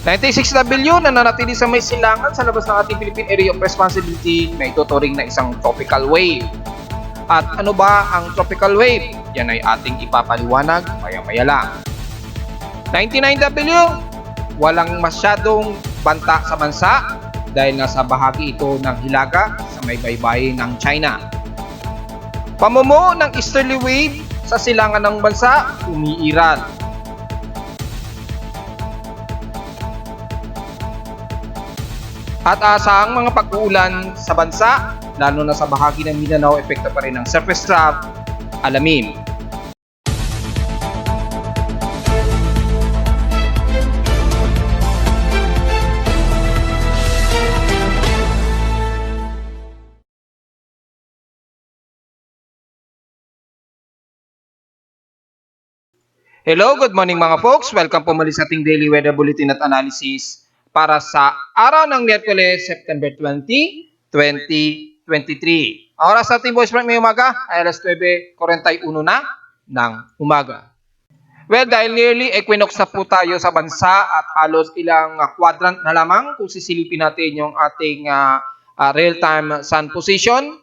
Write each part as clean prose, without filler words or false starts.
96W na nanatili sa may silangan sa labas ng ating Philippine Area of Responsibility na ituturing na isang tropical wave. At ano ba ang tropical wave? Yan ay ating ipapaliwanag maya-maya lang. 99W, walang masyadong banta sa bansa dahil nasa bahagi ito ng hilaga sa may baybayin ng China. Pamumuo ng easterly wave sa silangan ng bansa, umiiral. At asahang mga pag-uulan sa bansa, lalo na sa bahagi ng Mindanao, epekto pa rin ng surface trough, alamin. Hello, good morning mga folks. Welcome po muli sa ating daily weather bulletin at analysis para sa araw ng Miyerkules, September 20, 2023. Ang oras sa ating voice break may umaga ay alas 9:41 na ng umaga. Well, dahil nearly equinox na po tayo sa bansa at halos ilang quadrant na lamang kung sisilipin natin yung ating real-time sun position.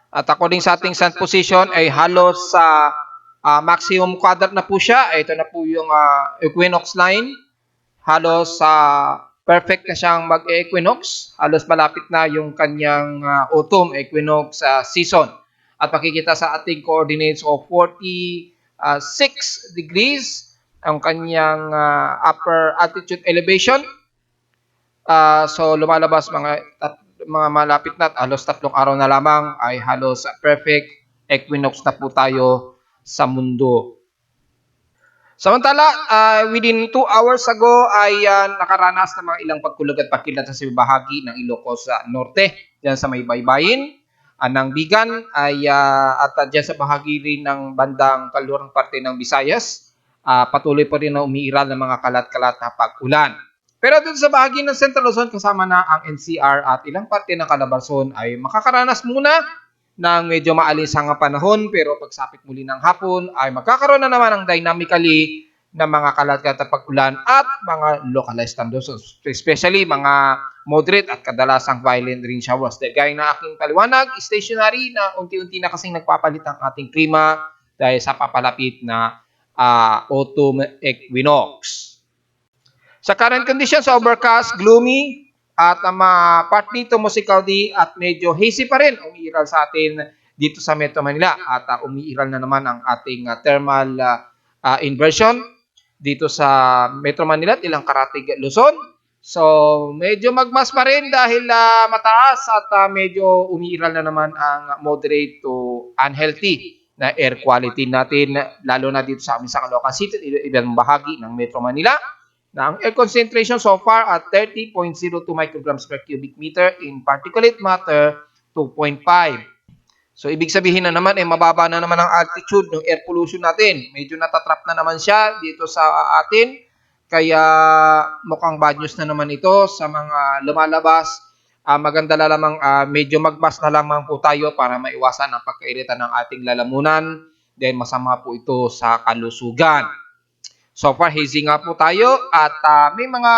At according sa ating sun position ay halos sa maximum quadrant na po siya. Ito na po yung equinox line. Halos perfect na siyang mag-equinox. Halos malapit na yung kanyang autumn equinox season. At makikita sa ating coordinates of 46 degrees ang kanyang upper altitude elevation. So lumalabas mga malapit na at halos 3 araw na lamang ay halos perfect equinox na po tayo sa mundo. Samantala, within 2 hours ago ay nakaranas ng mga ilang pagkulog at pagkilat sa bahagi ng Ilocos Norte, diyan sa may baybayin ng Bigan ay at diyan sa bahagi rin ng bandang kalurang parte ng Visayas, patuloy pa rin na umiiral ng mga kalat-kalat na pag-ulan. Pero dun sa bahagi ng Central Luzon kasama na ang NCR at ilang parte ng Calabarzon ay makakaranas muna ng medyo maalinsang panahon, pero pagsapit muli ng hapon ay magkakaroon na naman ng dynamically na mga kalat-kalat na pag-ulan at mga localized thunderstorms, especially mga moderate at kadalasang violent rain showers. Dahil gaya na aking paliwanag, stationary na unti-unti na kasing nagpapalit ang ating klima dahil sa papalapit na autumn equinox. Sa current conditions, overcast, gloomy, at partly tumusi cloudy at medyo hazy pa rin umiiral sa atin dito sa Metro Manila. At umiiral na naman ang ating thermal inversion dito sa Metro Manila at ilang karatig Luzon. So medyo magmas pa rin dahil mataas at medyo umiiral na naman ang moderate to unhealthy na air quality natin, lalo na dito sa amin sa Caloocan City at ibang bahagi ng Metro Manila. Na ang air concentration so far at 30.02 micrograms per cubic meter, in particulate matter 2.5. So ibig sabihin na naman mababa na naman ang altitude ng air pollution natin. Medyo natatrap na naman siya dito sa atin. Kaya mukhang bad news na naman ito sa mga lumalabas. Maganda na lamang medyo magmas na lamang po tayo para maiwasan ang pagkairita ng ating lalamunan dahil masama po ito sa kalusugan. So far, hazy nga po tayo at may mga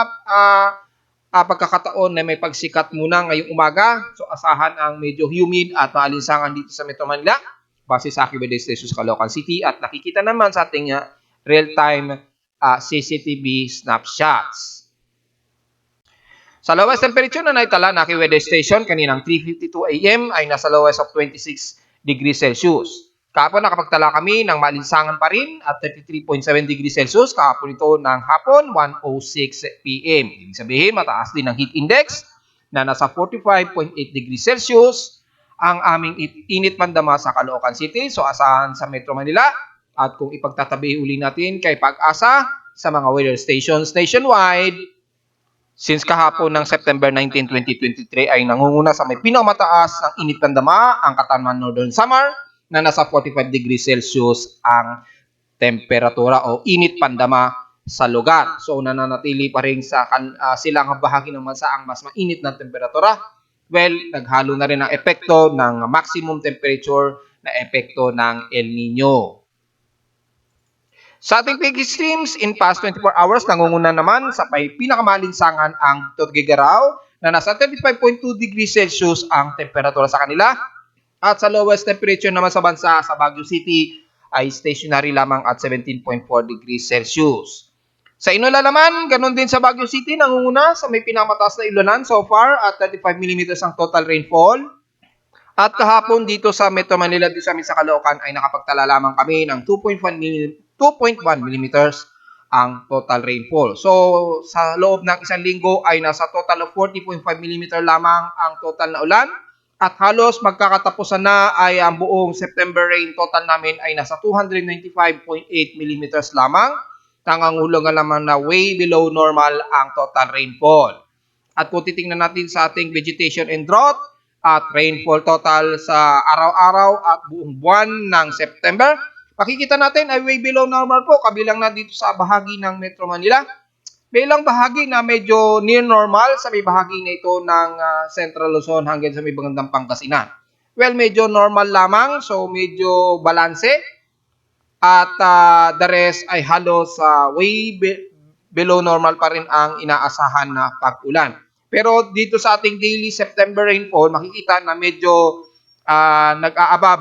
pagkakataon na may pagsikat muna ngayong umaga. So asahan ang medyo humid at maalinsangan dito sa Metro Manila base sa aking weather station sa Caloocan City at nakikita naman sa ating real-time CCTV snapshots. Sa lowest temperature na naitala na aking weather station kaninang 3:52 AM ay nasa lowest of 26 degrees Celsius. Kahapon nakapagtala kami ng maalinsangan pa rin at 33.7 degrees Celsius. Kahapon ito ng hapon, 1:06 PM. Ibig sabihin, mataas din ang heat index na nasa 45.8 degrees Celsius. Ang aming init mandama sa Caloocan City. So asahan sa Metro Manila. At kung ipagtatabi uli natin kay Pag-asa sa mga weather stations nationwide, since kahapon ng September 19, 2023 ay nangunguna sa may pinakamataas ng init mandama ang Katanman Northern Samar, na nasa 45 degrees Celsius ang temperatura o init pandama sa lugar. So nananatili pa rin sa silangang bahagi ng bansa ang mas mainit na temperatura. Well, naghalo na rin ang epekto ng maximum temperature na epekto ng El Nino. Sa ating peak extremes, in past 24 hours, nangunguna naman sa may pinakamalinsangan ang Tuguegarao na nasa 35.2 degrees Celsius ang temperatura sa kanila. At sa lowest temperature naman sa bansa sa Baguio City ay stationary lamang at 17.4 degrees Celsius. Sa Inola naman, ganun din sa Baguio City, nangunguna sa may pinamataas na ilunan so far at 35 millimeters ang total rainfall. At kahapon dito sa Metro Manila, dito sa amin sa Caloocan, ay nakapagtala lamang kami ng 2.1 millimeters ang total rainfall. So, sa loob ng isang linggo ay nasa total of 40.5 millimeter lamang ang total na ulan. At halos magkakatapusan na ay ang buong September rain total namin ay nasa 295.8 millimeters lamang. Nangangahulugan naman na way below normal ang total rainfall. At kung titingnan natin sa ating vegetation and drought at rainfall total sa araw-araw at buong buwan ng September, makikita natin ay way below normal po, kabilang na dito sa bahagi ng Metro Manila. May ilang bahagi na medyo near normal sa may bahagi na ito ng Central Luzon hanggang sa may bandang Pangasinan. Well, medyo normal lamang, so medyo balanse. At the rest ay halos way below normal pa rin ang inaasahan na pag-ulan. Pero dito sa ating daily September rainfall, makikita na medyo nag-aabab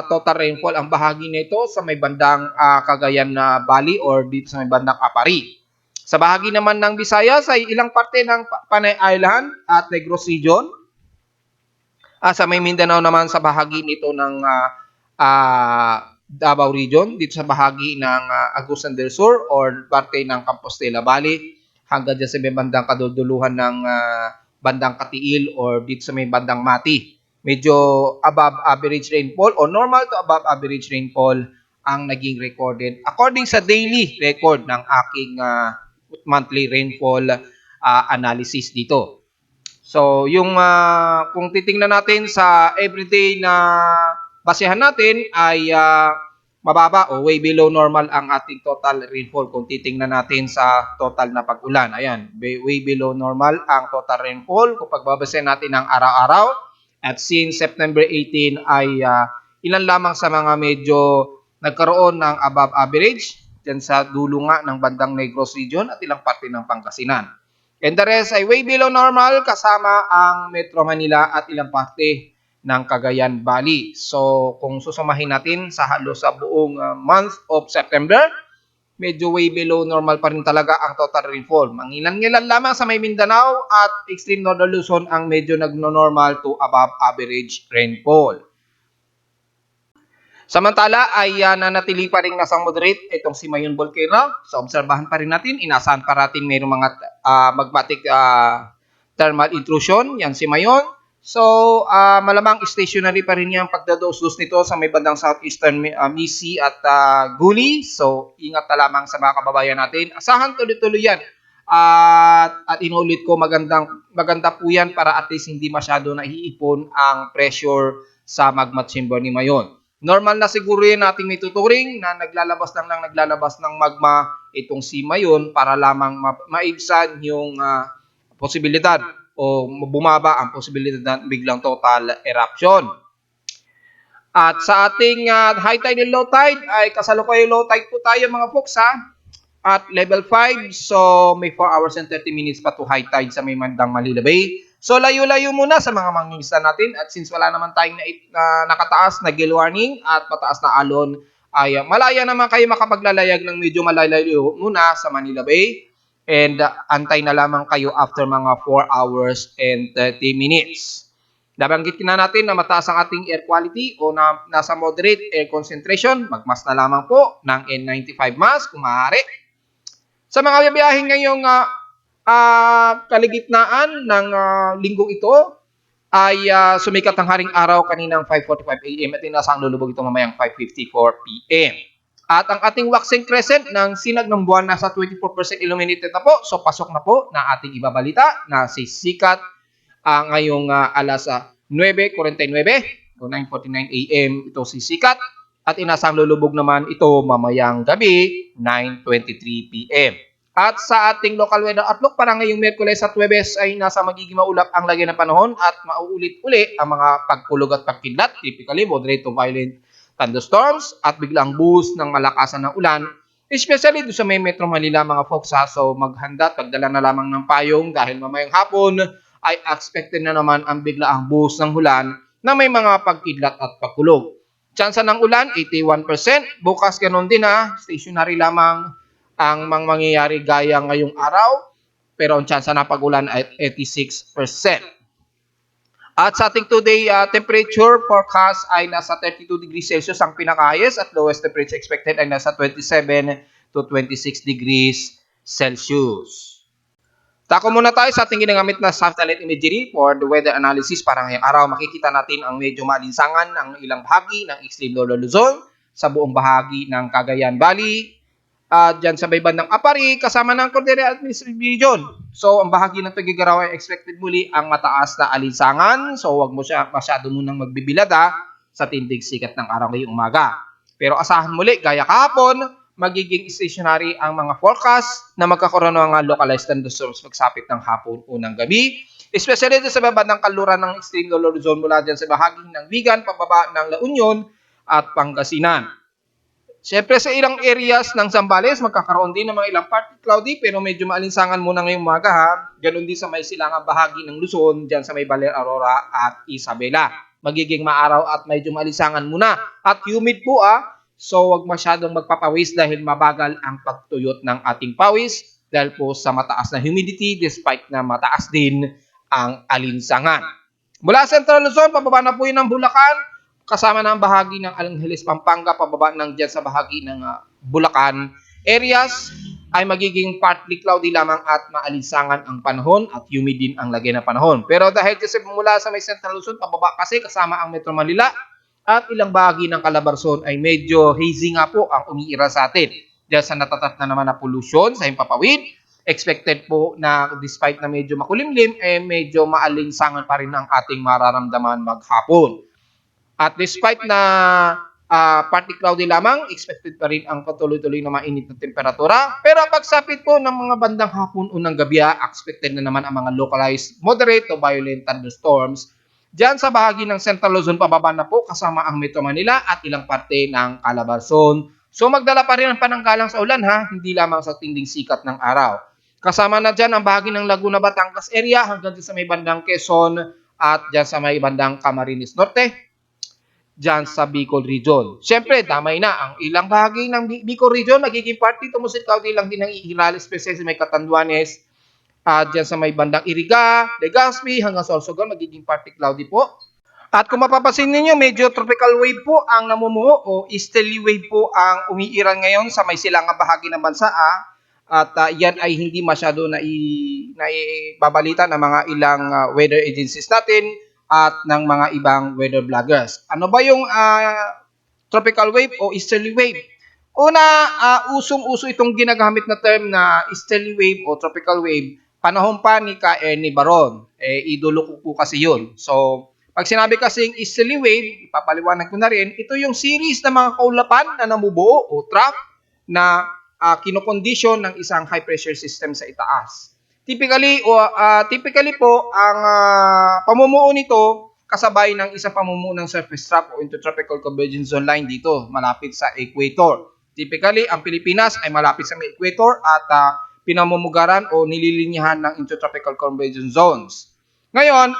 total rainfall ang bahagi nito sa may bandang Cagayan na Valley or dito sa may bandang Apari. Sa bahagi naman ng Visayas ay ilang parte ng Panay Island at Negros Region. Sa may Mindanao naman sa bahagi nito ng Davao Region, dito sa bahagi ng Agusan del Sur or parte ng Compostela Valley hanggang dyan sa may bandang kaduduluhan ng bandang Katiil or dito sa may bandang Mati. Medyo above average rainfall o normal to above average rainfall ang naging recorded according sa daily record ng aking monthly rainfall analysis dito. So, yung kung titingnan natin sa everyday na basehan natin ay mababa o way below normal ang ating total rainfall kung titingnan natin sa total na pag-ulan. Ayan, way below normal ang total rainfall kung pagbabasehan natin ng araw-araw. At since September 18 ay ilan lamang sa mga medyo nagkaroon ng above average dyan sa dulo nga ng bandang Negros Region at ilang parte ng Pangasinan. And the rest ay way below normal kasama ang Metro Manila at ilang parte ng Cagayan Valley. So kung susumahin natin sa halos sa buong month of September, medyo way below normal pa rin talaga ang total rainfall. Mangilan-ngilan lamang sa may Mindanao at extreme northern Luzon ang medyo nagno-normal to above average rainfall. Samantala ay nanatili pa rin nasa moderate itong Simayon Volcano. So obserbahan pa rin natin, inasahan pa natin mayroong mga magmatic thermal intrusion, yan Simayon. So malamang stationary pa rin yung pagdados-dos nito sa may bandang southeastern Misi at Guli. So ingat na lamang sa mga kababayan natin. Asahan tuloy-tuloy yan. At inulit ko maganda po yan para at least hindi masyado naiipon ang pressure sa magma chamber ni Mayon. Normal na siguro yan nating may tuturing na naglalabas ng magma itong si Mayon para lamang maibsan yung posibilidad o bumaba ang posibilidad ng biglang total eruption. At sa ating high tide and low tide ay kasalukuyang low tide po tayo mga folks at level 5. So may 4 hours and 30 minutes pa to high tide sa may bandang Manila Bay. So layo-layo muna sa mga mangingisda natin at since wala naman tayong nakataas na gale warning at mataas na alon ay malaya naman kayo makapaglalayag ng medyo malalayo muna sa Manila Bay and antay na lamang kayo after mga 4 hours and 30 minutes. Nabanggit na natin na mataas ang ating air quality o nasa moderate air concentration, magmask na lamang po ng N95 mask kung maaari. Sa mga biyahin ngayong kaligitnaan ng linggong ito ay sumikat ang haring araw kaninang 5:45 AM at inasang lulubog ito mamayang 5:54 PM. At ang ating waxing crescent ng sinag ng buwan nasa 24% illuminated na po. So pasok na po na ating ibabalita na si sikat ngayong alas 9:49 o 9:49 AM ito si sikat at inasang lulubog naman ito mamayang gabi 9:23 PM. At sa ating local weather outlook para ngayong Miyerkules at Huwebes ay nasa magiging maulap ang lagay ng panahon at mauulit-uli ang mga pagkulog at pagkidlat, typically moderate to violent thunderstorms at biglang boost ng malakasan ng ulan Especially doon sa may Metro Manila mga folks ha. So maghanda, pagdala na lamang ng payong dahil mamayang hapon ay expected na naman ang biglaang buhos ng ulan na may mga pagkidlat at pagkulog. Tsansa ng ulan, 81%. Bukas ganun din ha, stationary lamang ang mga mangyayari gaya ngayong araw. Pero ang tsansa na pag-ulan ay 86%. At sa ating today temperature forecast ay nasa 32 degrees Celsius ang pinaka-highest at lowest temperature expected ay nasa 27 to 26 degrees Celsius. Tako muna tayo sa ating ginagamit na satellite imagery for the weather analysis para ngayong araw. Makikita natin ang medyo maalinsangan ng ilang bahagi ng extreme low Luzon sa buong bahagi ng Cagayan Valley. Dyan sa may bandang Apari, kasama ng Cordillera Administrative Region. So, ang bahagi ng Tuguegarao ay expected muli ang mataas na alinsangan. So, huwag mo siya masyado munang magbibilada sa tindig sikat ng araw ngayong umaga. Pero asahan muli, gaya kahapon, magiging stationary ang mga forecast na magkakaroon ng mga localized thunderstorms pagsapit ng hapon unang gabi. Especially sa bandang kaluran ng extreme low zone mula dyan sa bahagi ng Vigan, pababa ng La Union at Pangasinan. Siyempre sa ilang areas ng Zambales, magkakaroon din ng mga ilang partly cloudy pero medyo maalinsangan muna ngayong umaga ha. Ganon din sa may silangang bahagi ng Luzon, dyan sa may Baler, Aurora at Isabela. Magiging maaraw at medyo maalinsangan muna. At humid po so wag masyadong magpapawis dahil mabagal ang pagtuyot ng ating pawis dahil po sa mataas na humidity despite na mataas din ang alinsangan. Mula Central Luzon, pababa na po yun ng Bulacan. Kasama ng bahagi ng Angeles, Pampanga, pababa ng dyan sa bahagi ng Bulacan areas ay magiging partly cloudy lamang at maalinsangan ang panahon at humid din ang lagay ng panahon. Pero dahil kasi mula sa may Central Luzon, pababa kasi kasama ang Metro Manila at ilang bahagi ng Calabarzon ay medyo hazy nga po ang umiira sa atin. Dahil sa natatat na naman na pollution sa himpapawid, expected po na despite na medyo makulimlim, medyo maalinsangan pa rin ang ating mararamdaman maghapon. At despite na partly cloudy lamang, expected pa rin ang patuloy-tuloy na mainit na temperatura. Pero pagsapit po ng mga bandang hapon unang gabi, expected na naman ang mga localized moderate to violent thunderstorms. Diyan sa bahagi ng Central Luzon, pababa na po kasama ang Metro Manila at ilang parte ng Calabarzon. So magdala pa rin ang pananggalang sa ulan ha, hindi lamang sa tinding sikat ng araw. Kasama na dyan ang bahagi ng Laguna, Batangas area hanggang sa may bandang Quezon at dyan sa may bandang Camarines Norte. Diyan sa Bicol Region. Siyempre, damay na ang ilang bahagi ng Bicol Region, magiging party tumusit cloudy lang din ng Ihiral, especially sa may Catanduanes, diyan sa may bandang Iriga, Legazpi, hanggang sa Sorsogon, magiging party cloudy po. At kung mapapansin ninyo, medyo tropical wave po ang namumuo o easterly wave po ang umiiral ngayon sa may silangang bahagi ng bansa. At yan ay hindi masyado naibabalita ng mga ilang weather agencies natin at ng mga ibang weather vloggers. Ano ba yung tropical wave o easterly wave? Una, usong-uso itong ginagamit na term na easterly wave o tropical wave. Panahon pa ni Ernie Baron. Idolo ko po kasi yun. So, pag sinabi kasing easterly wave, ipapaliwanag ko na rin, ito yung series ng mga kaulapan na namubuo o trough na kinokondisyon ng isang high pressure system sa itaas. Typically po ang pamumuo nito kasabay ng isang pamumuo ng surface trough o intertropical convergence zone line dito malapit sa equator. Typically, ang Pilipinas ay malapit sa may equator at pinamumugaran o nililinyahan ng intertropical convergence zones. Ngayon,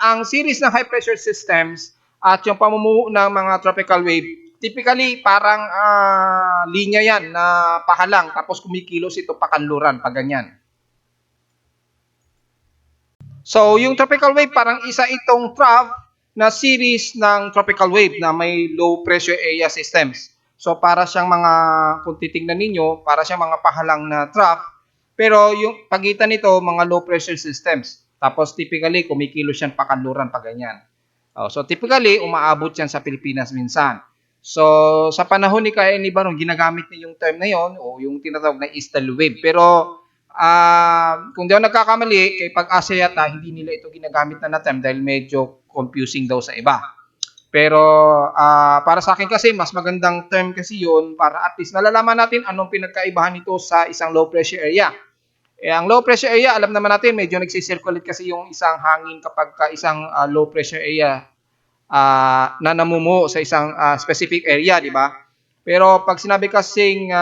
ang series ng high pressure systems at yung pamumuo ng mga tropical wave, typically parang linya yan na pahalang tapos kumikilos ito pakanluran, paganyan. So, yung tropical wave parang isa itong trough na series ng tropical wave na may low pressure area systems. So, para siyang mga, kung titingnan ninyo, para siyang mga pahalang na trough. Pero yung pagitan nito, mga low pressure systems. Tapos, typically, kumikilos yan pakanluran, paganyan. So, typically, umaabot yan sa Pilipinas minsan. So, sa panahon ni Ernie Baron, ginagamit niya yung term na yon o yung tinatawag na easterly wave. Pero, kung di ako nagkakamali, kay Pag-asa yata, hindi nila ito ginagamit na term dahil medyo confusing daw sa iba. Pero para sa akin kasi, mas magandang term kasi yun para at least nalalaman natin anong pinagkaibahan nito sa isang low pressure area. Ang low pressure area, alam naman natin, medyo nagsisirculate kasi yung isang hangin kapag isang low pressure area na namumuo sa isang specific area, di ba? Pero pag sinabi kasing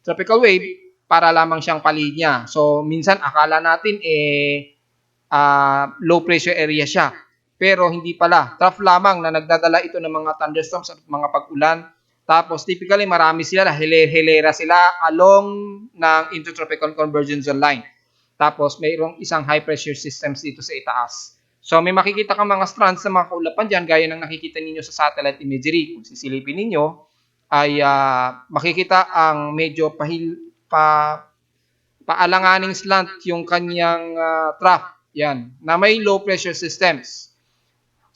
tropical wave para lamang siyang palinya. So, minsan akala natin low pressure area siya. Pero hindi pala. Trough lamang na nagdadala ito ng mga thunderstorms at mga pag-ulan. Tapos, typically, marami sila, hilera sila along ng intertropical convergence zone line. Tapos, mayroong isang high pressure systems dito sa itaas. So, may makikita kang mga strands na mga kaulapan dyan, gaya ng nakikita ninyo sa satellite imagery. Kung sisilipin ninyo, ay makikita ang medyo paalanganing slant yung kanyang trough. Yan, na may low pressure systems.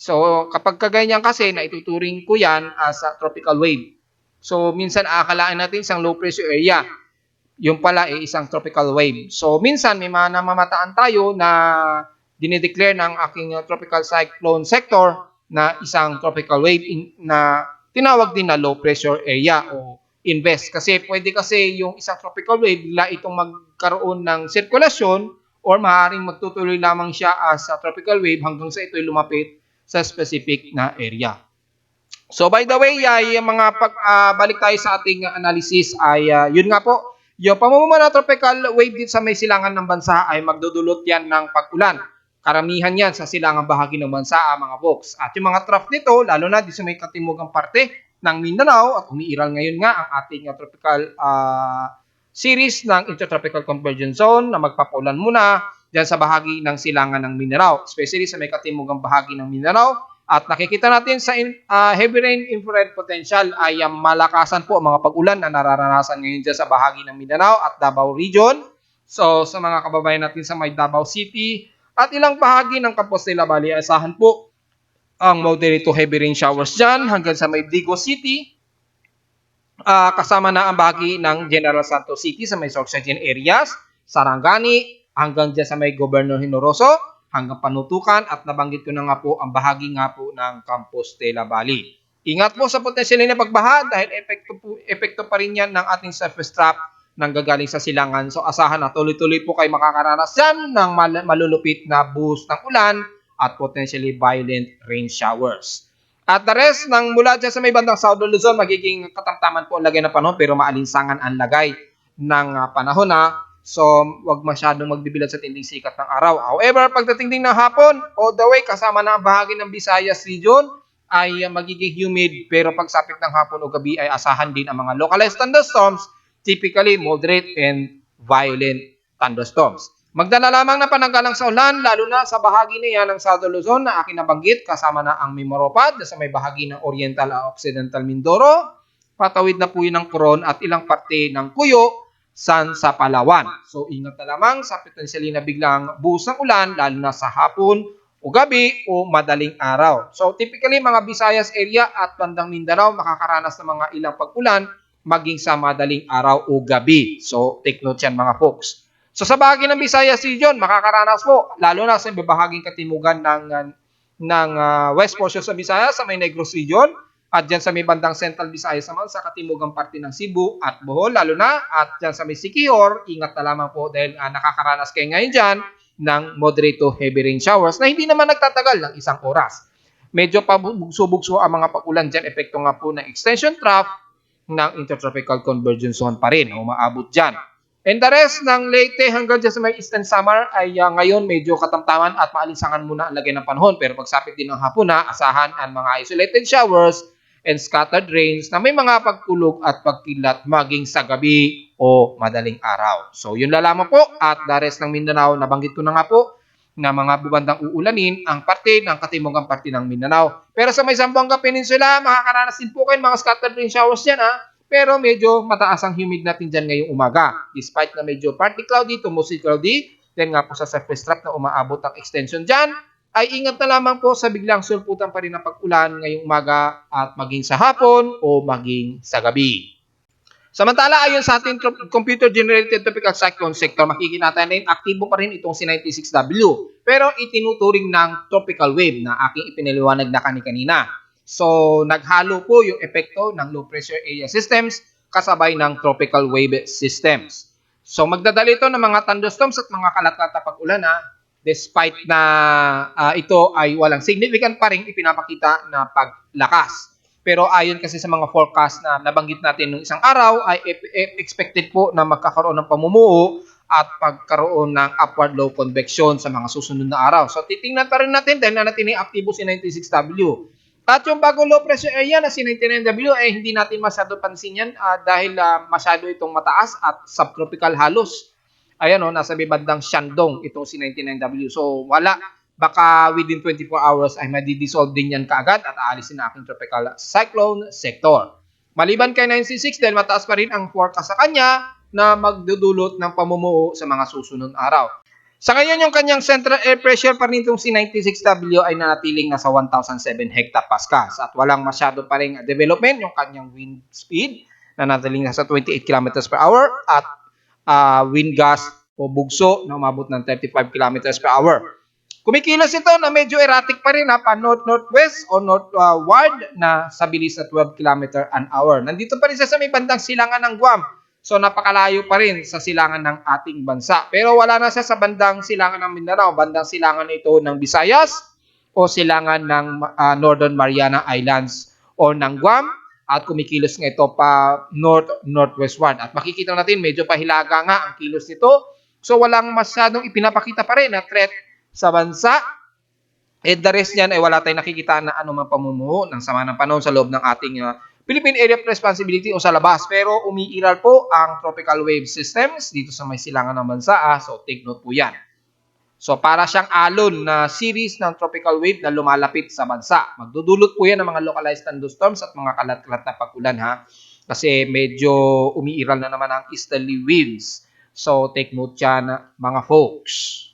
So, kapag kaganyan kasi, naituturing ko yan as a tropical wave. So, minsan aakalaan natin isang low pressure area. Yung pala ay isang tropical wave. So, minsan may mga namamataan tayo na dinideclare ng aking tropical cyclone sector na isang tropical wave na tinawag din na low pressure area o invest. Kasi pwede kasi yung isang tropical wave, bigla itong magkaroon ng sirkulasyon or maaaring magtutuloy lamang siya as a tropical wave hanggang sa ito'y lumapit sa specific na area. So by the way, ay mga balik tayo sa ating analysis ay yun nga po, yung pamumuno ng tropical wave dito sa may silangan ng bansa ay magdudulot yan ng pag-ulan. Karamihan yan sa silangang bahagi ng bansa, mga folks. At yung mga trough nito, lalo na dito sa may katimugang parte ng Mindanao, at umiiral ngayon nga ang ating tropical series ng Intertropical Convergence Zone na magpapaulan muna dyan sa bahagi ng silangan ng Mindanao, especially sa may katimugang bahagi ng Mindanao. At nakikita natin sa heavy rain infrared potential ay malakasan po ang mga pag-ulan na nararanasan ngayon dyan sa bahagi ng Mindanao at Davao Region. So sa mga kababayan natin sa may Davao City at ilang bahagi ng Compostela Valley, asahan po ang moderate to heavy rain showers dyan hanggang sa may Digo City. Kasama na ang bahagi ng General Santos City sa may Sorsogon areas, Sarangani, hanggang dyan sa may Governor Hinoroso, hanggang Panutukan, at nabanggit ko na nga po ang bahagi nga po ng Compostela Valley. Ingat po sa potensyal na pagbaha dahil epekto pa rin yan ng ating surface trap nang gagaling sa silangan. So asahan na tuloy-tuloy po kayo makakaranas yan ng malulupit na buhos ng ulan at potentially violent rain showers. At the rest ng mula dyan sa may bandang Southern Luzon, magiging katamtaman po ang lagay ng panahon pero maalinsangan ang lagay ng panahon na. So, wag masyadong magbibilad sa tinding sikat ng araw. However, pagdating din ng hapon, all the way kasama na ang bahagi ng Visayas region ay magiging humid pero pagsapit ng hapon o gabi ay asahan din ang mga localized thunderstorms, typically moderate and violent thunderstorms. Magdala lamang na pananggalang sa ulan, lalo na sa bahagi na yan ng Southern Luzon na aking nabanggit, kasama na ang Mimoropad sa may bahagi ng Oriental at Occidental Mindoro, patawid na po yun ng Coron at ilang parte ng Cuyo, sa Palawan. So ingat na lamang sa potensyali na biglang buhos ng ulan, lalo na sa hapon o gabi o madaling araw. So typically mga Visayas area at bandang Mindanao makakaranas ng mga ilang pag-ulan maging sa madaling araw o gabi. So take note yan mga folks. So sa bahagi ng Visayas region, makakaranas po, lalo na sa bahaging katimugan ng west portion sa Visayas, sa may Negros region, at dyan sa may bandang Central Visayas naman, sa katimugang parte ng Cebu at Bohol, lalo na, at dyan sa may Siquijor, ingat na lamang po dahil nakakaranas kayo ngayon dyan ng moderate to heavy rain showers na hindi naman nagtatagal ng isang oras. Medyo pabugso-bugso ang mga pag-ulan dyan, epekto nga po ng extension trough ng Intertropical Convergence Zone pa rin, umaabot dyan. And the rest ng Leyte hanggang dyan sa may Eastern Samar ay ngayon medyo katamtaman at maalinsangan muna ang lagay ng panahon. Pero pagsapit din ng hapon na, asahan ang mga isolated showers and scattered rains na may mga pagkulog at pagkilat maging sa gabi o madaling araw. So yun lamang po, at the rest ng Mindanao, nabanggit ko na nga po na mga bubandang uulanin ang parte ng katimugang parte ng Mindanao. Pero sa may Zamboanga Peninsula, makakaranas din po kayo mga scattered rain showers yan Pero medyo mataas ang humid natin dyan ngayong umaga. Despite na medyo partly cloudy to mostly cloudy, then nga po sa surface trap na umaabot ang extension dyan, ay ingat na lamang po sa biglang sulputan pa rin ng pag-ulan ngayong umaga at maging sa hapon o maging sa gabi. Samantala, ayon sa ating computer-generated tropical cyclone sector, makikita natin aktibo pa rin itong si 96W. Pero itinuturing ng tropical wave na aking ipinaliwanag na kanina. So, naghalo po yung epekto ng low pressure area systems kasabay ng tropical wave systems. So, magdadala ito ng mga thunderstorms at mga kalat-kalat na pag-ulan despite na ito ay walang significant pa rin ipinapakita na paglakas. Pero ayon kasi sa mga forecast na nabanggit natin nung isang araw ay expected po na magkakaroon ng pamumuo at pagkaroon ng upward low convection sa mga susunod na araw. So titingnan pa rin natin dahil nanatiling aktibo si 96W. At yung bagong low pressure area na si 99W ay hindi natin masyado pansin yan dahil masyado itong mataas at subtropical halos. Ayan nasa bandang Shandong itong si 99W. So wala, baka within 24 hours ay madidissolve din yan kaagad at aalisin na aking tropical cyclone sector. Maliban kay 966 dahil mataas pa rin ang forecast sa kanya na magdudulot ng pamumuo sa mga susunod araw. Sa ngayon, yung kanyang central air pressure pa rin itong si 96W ay nanatiling nasa 1,007 hectopascals at walang masyado pa rin development yung kanyang wind speed na nanatiling nasa 28 km per hour at wind gust o bugso na umabot ng 35 km per hour. Kumikilos ito na medyo erratic pa rin pa north-northwest o northward na sa bilis na 12 km an hour. Nandito pa rin siya sa may bandang silangan ng Guam. So napakalayo pa rin sa silangan ng ating bansa. Pero wala na siya sa bandang silangan ng Mindanao, bandang silangan ito ng Visayas o silangan ng Northern Mariana Islands o ng Guam at kumikilos nga ito pa north-northwestward. At makikita natin medyo pahilaga nga ang kilos nito. So walang masyadong ipinapakita pa rin na threat sa bansa. The rest niyan ay wala tayong nakikita na anumang pamumuo ng sama ng panahon sa loob ng ating Philippine Area of Responsibility o sa labas. Pero umiiral po ang tropical wave systems dito sa may silangan ng bansa. So take note po yan. So para siyang alon na series ng tropical wave na lumalapit sa bansa. Magdudulot po yan ng mga localized thunderstorms at mga kalat-kalat na pag-ulan Kasi medyo umiiral na naman ang easterly winds. So take note yan mga folks.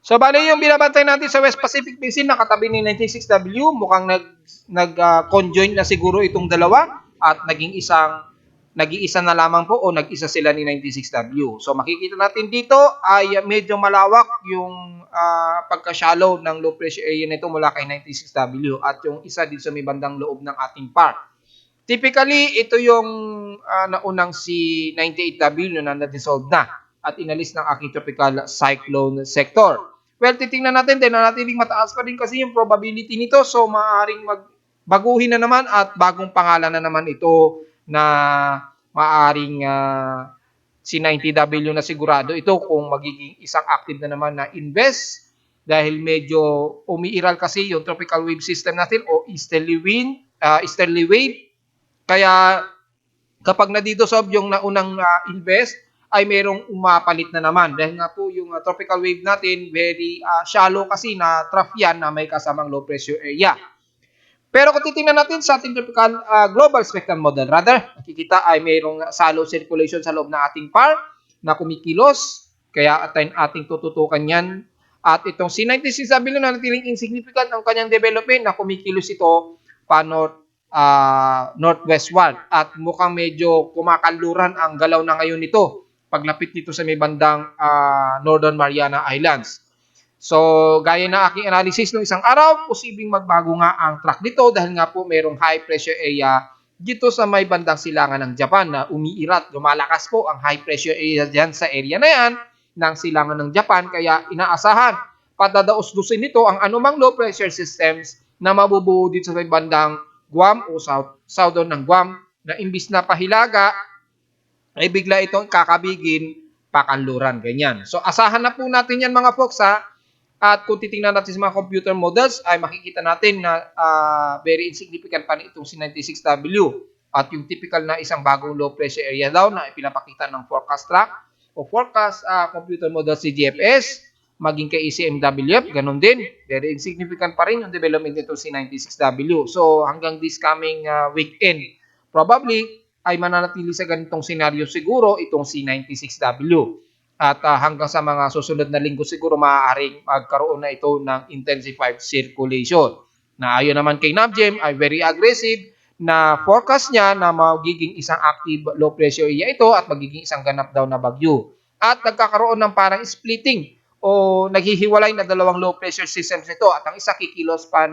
So bali yung binabantay natin sa West Pacific Basin na katabi ni 96W, mukhang nag-conjoin na siguro itong dalawa at nag-iisa na lamang po o nag-isa sila ni 96W. So makikita natin dito ay medyo malawak yung pagka-shallow ng low pressure area nito mula kay 96W at yung isa dito sa may bandang loob ng ating park. Typically, ito yung naunang si 98W na na-dissolve na at inalis ng aking tropical cyclone sector. Well, titingnan natin din na natiling mataas pa rin kasi yung probability nito. So, maaaring baguhin na naman at bagong pangalan na naman ito na maaaring si 90W na sigurado ito kung magiging isang active na naman na invest dahil medyo umiiral kasi yung tropical wave system natin o easterly wave. Kaya kapag nadidissolve yung naunang invest, ay merong umapalit na naman. Dahil nga po yung tropical wave natin, very shallow kasi na trough yan na may kasamang low pressure area. Pero kung titingnan natin sa ating tropical global spectrum model, nakikita ay mayroong shallow circulation sa loob ng ating par na kumikilos. Kaya ating tututukan yan. At itong C96W na natiling insignificant ang kanyang development na kumikilos ito pa northwestward. At mukhang medyo kumakanluran ang galaw na ngayon nito paglapit nito sa may bandang Northern Mariana Islands. So, gaya na aking analysis ng isang araw, posibleng magbago nga ang track nito dahil nga po mayroong high pressure area dito sa may bandang silangan ng Japan na umiirat. Lumalakas po ang high pressure area dyan sa area na yan ng silangan ng Japan kaya inaasahan padadaos-dusin nito ang anumang low pressure systems na mabubuo dito sa may bandang Guam o southern ng Guam na imbis na pahilaga ay bigla itong kakabigin, pakanluran, ganyan. So, asahan na po natin yan mga folks At kung titingnan natin sa mga computer models, ay makikita natin na very insignificant pa itong si 96W. At yung typical na isang bagong low pressure area daw na ipinapakita ng forecast track o forecast computer model si GFS, maging kay ECMWF, ganun din. Very insignificant pa rin yung development nito si 96W. So, hanggang this coming weekend, probably, ay mananatili sa ganitong senaryo siguro itong si 96W. At hanggang sa mga susunod na linggo siguro maaaring magkaroon na ito ng intensified circulation. Na ayon naman kay NABGEM ay very aggressive na forecast niya na magiging isang active low pressure area ito at magiging isang ganap daw na bagyo. At nagkakaroon ng parang splitting o naghihiwalay na dalawang low pressure systems nito at ang isa kikilos pa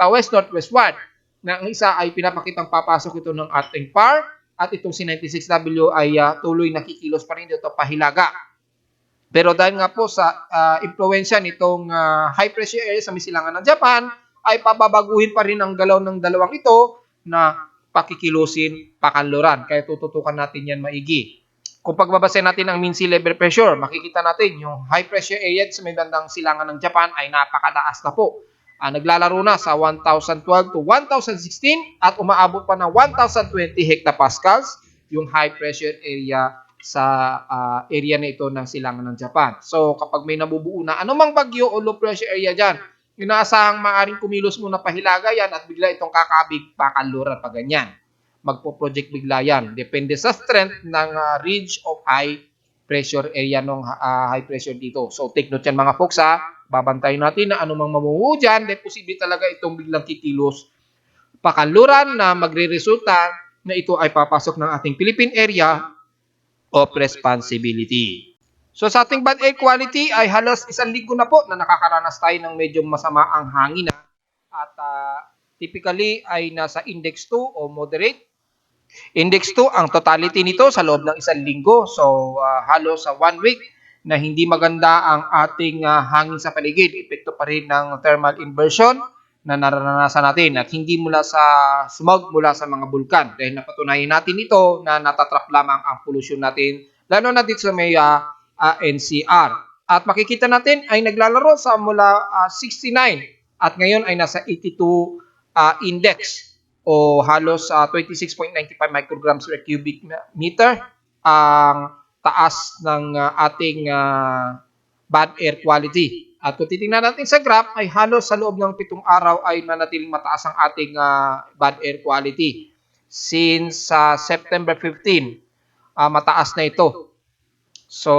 west-northwestward na ang isa ay pinapakitang papasok ito ng ating par at itong si 96W ay tuloy nakikilos pa rin dito pahilaga. Pero dahil nga po sa impluwensya nitong high pressure area sa may silangan ng Japan, ay papabaguhin pa rin ang galaw ng dalawang ito na pakikilusin, pakanluran. Kaya tututukan natin yan maigi. Kung pagbabasehin natin ang mean sea level pressure, makikita natin yung high pressure area sa may bandang silangan ng Japan ay napakataas na po. Naglalaro na sa 1012 to 1016 at umaabot pa ng 1020 hectopascals yung high pressure area sa area na ito ng silangan ng Japan. So kapag may nabubuo na anumang bagyo o low pressure area dyan, inaasahang maaaring kumilos muna pahilaga yan at bigla itong kakabig, pakanluran pa ganyan. Magpo-project bigla yan. Depende sa strength ng ridge of high pressure area ng high pressure dito. So take note yan mga folks ha. Babantayin natin na anumang mamubuo dyan, dahil posible talaga itong biglang kikilos pakanluran na magre-resulta na ito ay papasok ng ating Philippine Area of Responsibility. So sa ating bad air quality ay halos 1 linggo na po na nakakaranas tayo ng medyo masama ang hangin at typically ay nasa index 2 o moderate. Index 2 ang totality nito sa loob ng 1 linggo. So halos sa 1 week na hindi maganda ang ating hangin sa paligid. Epekto pa rin ng thermal inversion na naranasan natin at hindi mula sa smog mula sa mga bulkan. Dahil napatunayan natin ito na natatrap lamang ang pollution natin lalo na dito sa may NCR. At makikita natin ay naglalaro sa mula 69 at ngayon ay nasa 82 index o halos 26.95 micrograms per cubic meter ang taas ng ating bad air quality. At kung titingnan natin sa graph ay halos sa loob ng 7 araw ay manatiling mataas ang ating bad air quality. Since September 15, mataas na ito. So,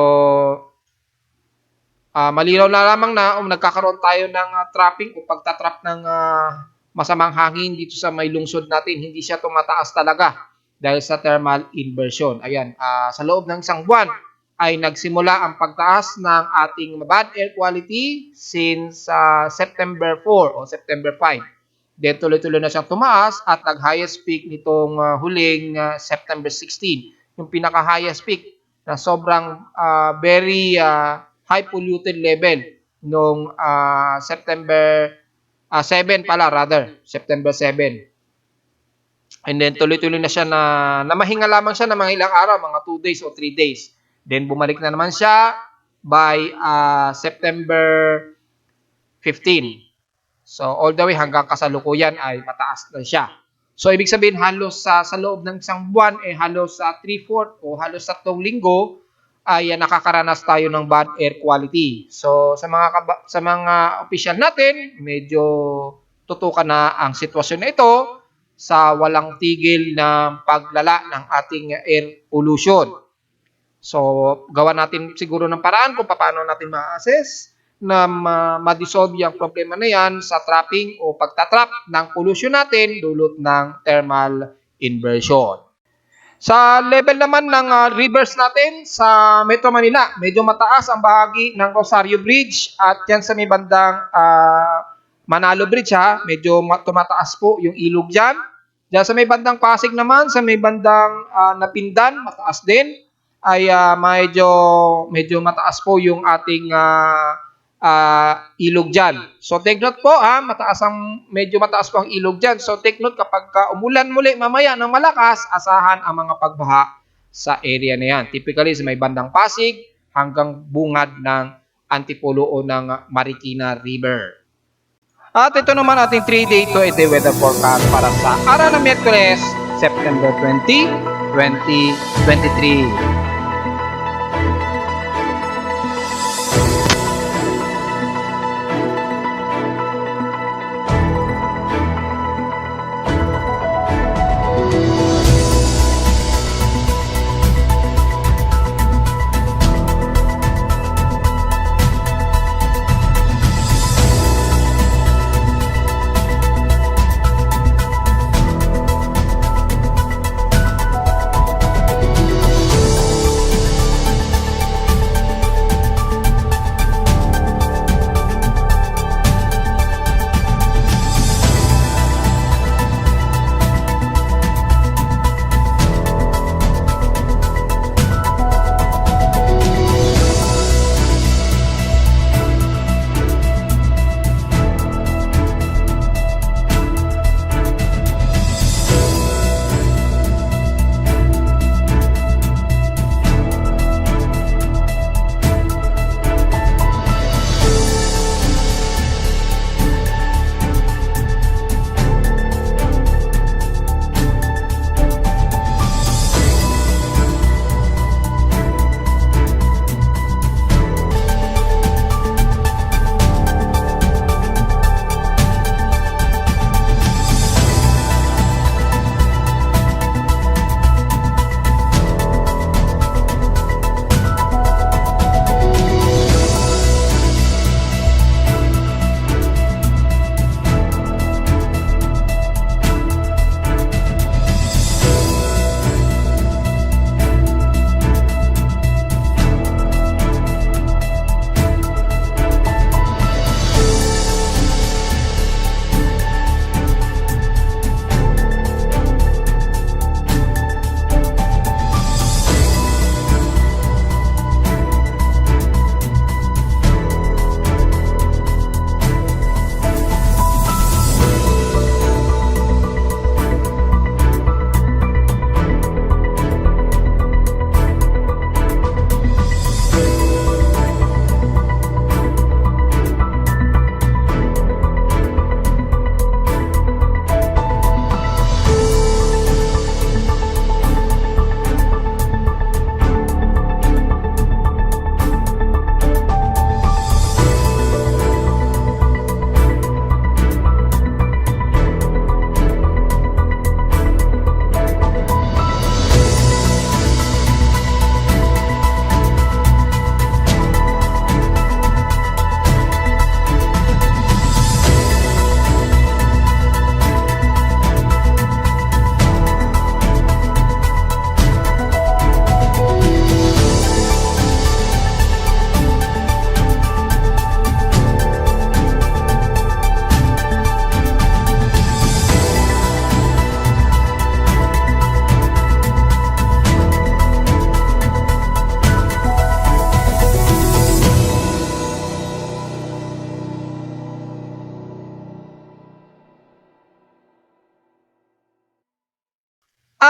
malinaw na lamang na nagkakaroon tayo ng trapping o pagtatrap ng masamang hangin dito sa may lungsod natin. Hindi siya tumataas talaga dahil sa thermal inversion. Ayan, sa loob ng 1 buwan ay nagsimula ang pagtaas ng ating bad air quality since September 4 o September 5. Then tuloy-tuloy na siyang tumaas at nag-highest peak nitong huling September 16. Yung pinaka-highest peak na sobrang very high polluted level noong September 7 pala rather, September 7. And then tuloy-tuloy na siya na mahinga lamang siya ng mga ilang araw, mga 2 days o 3 days. Then bumalik na naman siya by September 15. So all the way hanggang kasalukuyan ay mataas na siya. So ibig sabihin halos sa loob ng 1 buwan ay halos 3/4 o halos 3 linggo ay nakakaranas tayo ng bad air quality. So sa mga opisyal natin, medyo tutukan na ang sitwasyon na ito sa walang tigil na paglala ng ating air pollution. So gawa natin siguro ng paraan kung paano natin ma-assess na ma-dissolve yung problema na yan sa trapping o pagtatrap ng pollution natin dulot ng thermal inversion. Sa level naman ng rivers natin sa Metro Manila, medyo mataas ang bahagi ng Rosario Bridge at yan sa may bandang Manalo Bridge medyo tumataas po yung ilog dyan. Diyan sa may bandang Pasig naman, sa may bandang Napindan, mataas din ay medyo mataas po yung ating ilog dyan. So take note po medyo mataas po ang ilog dyan. So take note kapag umulan muli mamaya ng malakas, asahan ang mga pagbaha sa area na yan. Typically sa may bandang Pasig hanggang bungad ng Antipolo o ng Marikina River. At ito naman ating 3-day to 8-day weather forecast para sa araw ng Miyerkules, September 20, 2023.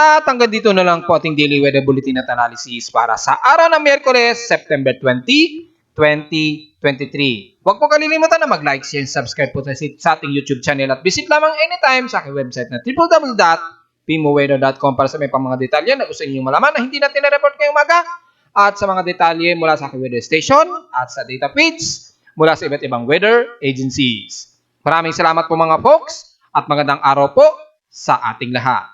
At hanggang dito na lang po ating daily weather bulletin at analysis para sa araw ng Miyerkules, September 20, 2023. Huwag po kalilimutan na mag-like, share, and subscribe po sa ating YouTube channel at visit lamang anytime sa aking website na www.pimoweather.com para sa may pang mga detalye na gusto niyo malaman na hindi natin na-report ngayong umaga at sa mga detalye mula sa aking weather station at sa data feeds mula sa iba't ibang weather agencies. Maraming salamat po mga folks at magandang araw po sa ating lahat.